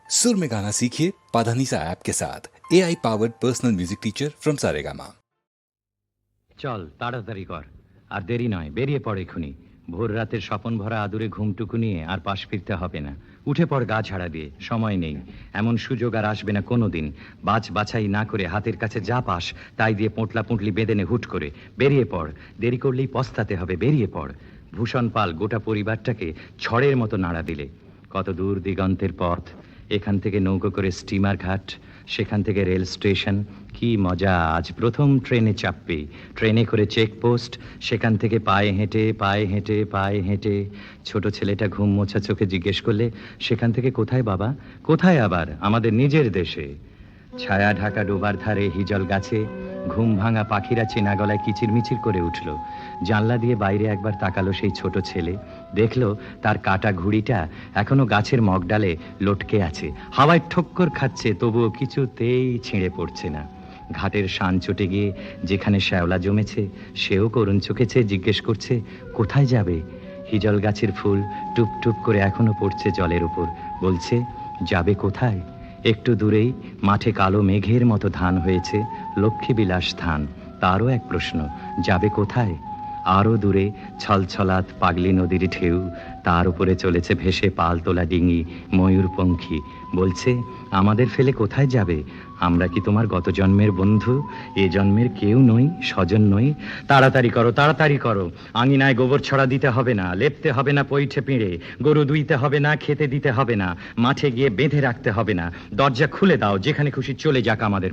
सुर में गाना सीखिए पाधानीसा ऐप के साथ। AI powered personal music teacher from Saregama. চল তাড়াতাড়ি কর, আর দেরি নয়, বেরিয়ে পড় এক্ষুনি। ভোর রাতের স্বপন ভরা আদুরে ঘুমটুকু নিয়ে আর পাশ ফিরতে হবে না। উঠে পড় গা ঝাড়া দিয়ে, সময় নেই। এমন সুযোগ আর আসবে না কোনোদিন। বাছাই না করে হাতের কাছে যা পাস তাই দিয়ে পোঁটলা পুঁটলি বেঁধে নে হুট করে। বেরিয়ে পড়, দেরি করলেই পস্তাতে হবে, বেরিয়ে পড়। ভূষণ পাল গোটা পরিবারটাকে ঝড়ের মতো নাড়া দিলে। কত দূর দিগন্তের পথ, এখান থেকে নৌকো করে স্টিমার ঘাট, সেখান থেকে রেল স্টেশন। কি মজা, আজ প্রথম ট্রেনে চাপবে। ট্রেনে করে চেকপোস্ট, সেখান থেকে পায়ে হেঁটে। ছোট ছেলেটা ঘুম মোছা চোখে জিজ্ঞেস করলে, সেখান থেকে কোথায় বাবা? কোথায় আবার? আমাদের নিজের দেশে। ছায়া ঢাকা ডোবার ধারে হিজল গাছে ঘুম ভাঙা পাখিরা চেনা গলায় কিচিরমিচির করে উঠল। জানলা দিয়ে বাইরে একবার তাকালো সেই ছোট ছেলে, দেখলো তার কাটা ঘুড়িটা এখনো গাছের মগডালে লটকে আছে, হাওয়ায় ঠক্কর খাচ্ছে, তবুও কিছুতেই ছিঁড়ে পড়ছে না। ঘাটের শান চটে গিয়ে যেখানে শ্যাওলা জমেছে, সেও করুণ চোখে চেয়ে জিজ্ঞেস করছে, কোথায় যাবে? হিজল গাছের ফুল টুপ টুপ করে এখনো পড়ছে জলের উপর, বলছে, যাবে কোথায়? একটু দূরেই মাঠে কালো মেঘের মতো ধান হয়েছে, লক্ষ্মীবিলাস ধান। তারও এক প্রশ্ন, যাবে কোথায়? আরও দূরে ছলছলাত পাগলি নদীর ঢেউ, তার উপরে চলেছে ভেসে পাল তোলা ডিঙি, ময়ূরপঙ্খী। বলছে, আমাদের ফেলে কোথায় যাবে? আমরা কি তোমার গত জন্মের বন্ধু? এ জন্মের কেউ নই, স্বজন নই। তাড়াতাড়ি করো। আঙিনায় গোবর ছড়া দিতে হবে না, লেপতে হবে না পৈঠে পিঁড়ে, গরু দুইতে হবে না, খেতে দিতে হবে না, মাঠে গিয়ে বেঁধে রাখতে হবে না। দরজা খুলে দাও, যেখানে খুশি চলে যাক আমাদের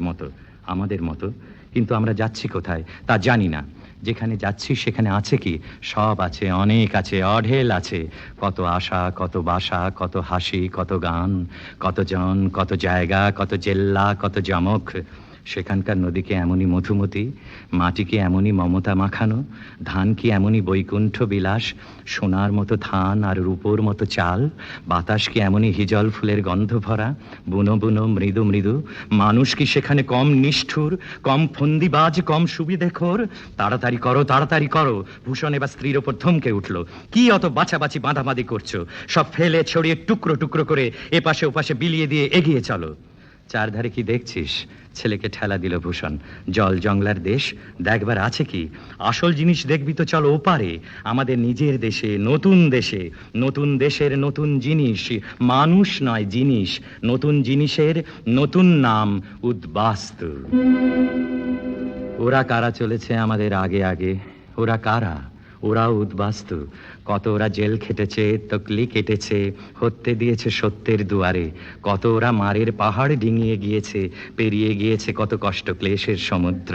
মতো। কিন্তু আমরা যাচ্ছি কোথায় তা জানি না। যেখানে যাচ্ছি সেখানে আছে কি? সব আছে, অনেক আছে, অঢেল আছে। কত আশা, কত বাসা, কত হাসি, কত গান, কত জন, কত জায়গা, কত জেল্লা, কত জমক। সেখানকার নদী কি এমনই মধুমতি? মাটি কি এমনই মমতা মাখানো? ধান কি এমনই বৈকুণ্ঠ বিলাস? সোনার মতো ধান আর রূপোর মতো চাল। বাতাস কি এমনই হিজল ফুলের গন্ধ ভরা, বুনো বুনো, মৃদু মৃদু? মানুষ কি সেখানে কম নিষ্ঠুর, কম ফন্দিবাজ, কম সুবিধেখোর? তাড়াতাড়ি করো। ভূষণ এবার স্ত্রীর ওপর ধমকে উঠল, কি অত বাছাবাছি বাঁধাবাঁধি করছো? সব ফেলে ছড়িয়ে টুকরো টুকরো করে এপাশে ওপাশে বিলিয়ে দিয়ে এগিয়ে চলো। চারধারে কি দেখছিস? ছেলেকে ঠেলা দিল ভূষণ। জল জংলার দেশ, দেখবার আছে কি? আসল জিনিস দেখবি তো চল ওপারে, আমাদের নিজের দেশে, নতুন দেশের নতুন জিনিস, মানুষ নয় জিনিস। নতুন জিনিসের নতুন নাম উদ্বাস্তু। ওরা কারা চলেছে আমাদের আগে? ওরা কারা? ওরাও উদ্বাস্তু। কত ওরা জেল খেটেছে, তকলি কেটেছে, হত্যে দিয়েছে সত্যের দুয়ারে। কত ওরা মারের পাহাড় ডিঙিয়ে গিয়েছে, পেরিয়ে গিয়েছে কত কষ্ট ক্লেশের সমুদ্র।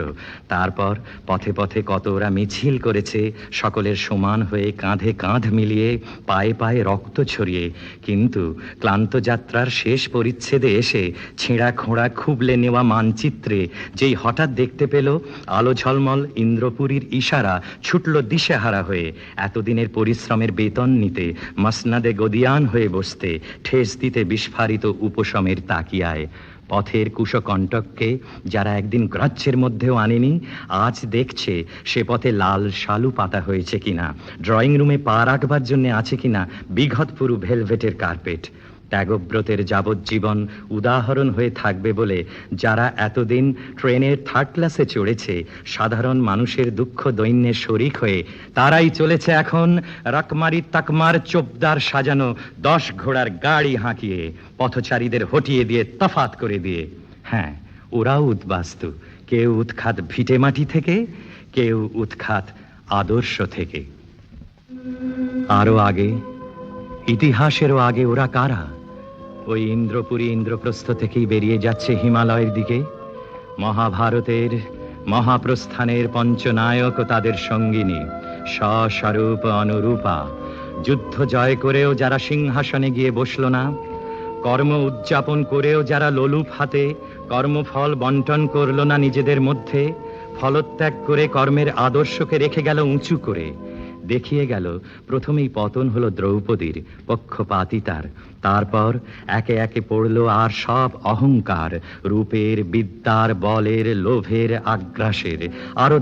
তারপর পথে পথে কত ওরা মিছিল করেছে, সকলের সমান হয়ে, কাঁধে কাঁধ মিলিয়ে, পায়ে পায়ে রক্ত ছড়িয়ে। কিন্তু ক্লান্ত যাত্রার শেষ পরিচ্ছেদে এসে ছেঁড়া খোঁড়া খুবলে নেওয়া মানচিত্রে যেই হঠাৎ দেখতে পেল আলো ঝলমল ইন্দ্রপুরীর ইশারা, ছুটল দিশেহারা হয়ে। এতদিনের পরিশ্রমের বেতন নিতে, মসনাদে গদিয়ান হয়ে বসতে, ঠেস দিতে বিস্ফারিত উপশমের তাকিয়ায়। পথের কুশকণ্টককে যারা একদিন গ্রাহ্যের মধ্যেও আনেনি, আজ দেখছে সে পথে লাল শালু পাতা হয়েছে কিনা, ড্রয়িং রুমে পা রাখবার জন্য আছে কিনা বিঘত পুরু ভেলভেটের কার্পেট। ত্যাগব্রতের যাবজ্জীবন উদাহরণ হয়ে থাকবে বলে যারা এতদিন ট্রেনের থার্ড ক্লাসে চড়েছে, সাধারণ মানুষের দুঃখ দৈন্যের শরিক হয়ে, তারাই চলেছে এখন রাকমারি তাকমার চোপদার সাজানো 10 ঘোড়ার গাড়ি হাঁকিয়ে, পথচারীদের হটিয়ে দিয়ে, তফাত করে দিয়ে। হ্যাঁ, ওরাও উদ্বাস্তু। কেউ উৎখাত ভিটে মাটি থেকে, কেউ উৎখাত আদর্শ থেকে। আরো আগে, ইতিহাসেরও আগে ওরা কারা? ওই ইন্দ্রপুরী ইন্দ্রপ্রস্থ থেকেই বেরিয়ে যাচ্ছে হিমালয়ের দিকে। মহাভারতের মহাপ্রস্থানের পঞ্চনায়ক ও তাদের সঙ্গিনী, সস্বরূপ অনুরূপা। যুদ্ধ জয় করেও যারা সিংহাসনে গিয়ে বসল না, কর্ম উদযাপন করেও যারা লোলুপ হাতে কর্মফল বন্টন করল না নিজেদের মধ্যে, ফলত্যাগ করে কর্মের আদর্শকে রেখে গেল উঁচু করে, দেখিয়ে গেল প্রথমেই পতন হলো দ্রৌপদীর, পক্ষপাতিতার। তারপর একে একে পড়ল আর সব অহংকার, রূপের, বিদ্যার, বলের, লোভের, আগ্রাসের। আরো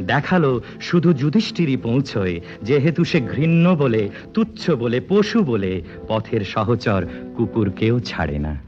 দেখালো শুধু যুধিষ্ঠিরই পৌঁছয়, যেহেতু সে ঘৃণ্য বলে, তুচ্ছ বলে, পশু বলে পথের সহচর কুকুরকেও ছাড়ে না।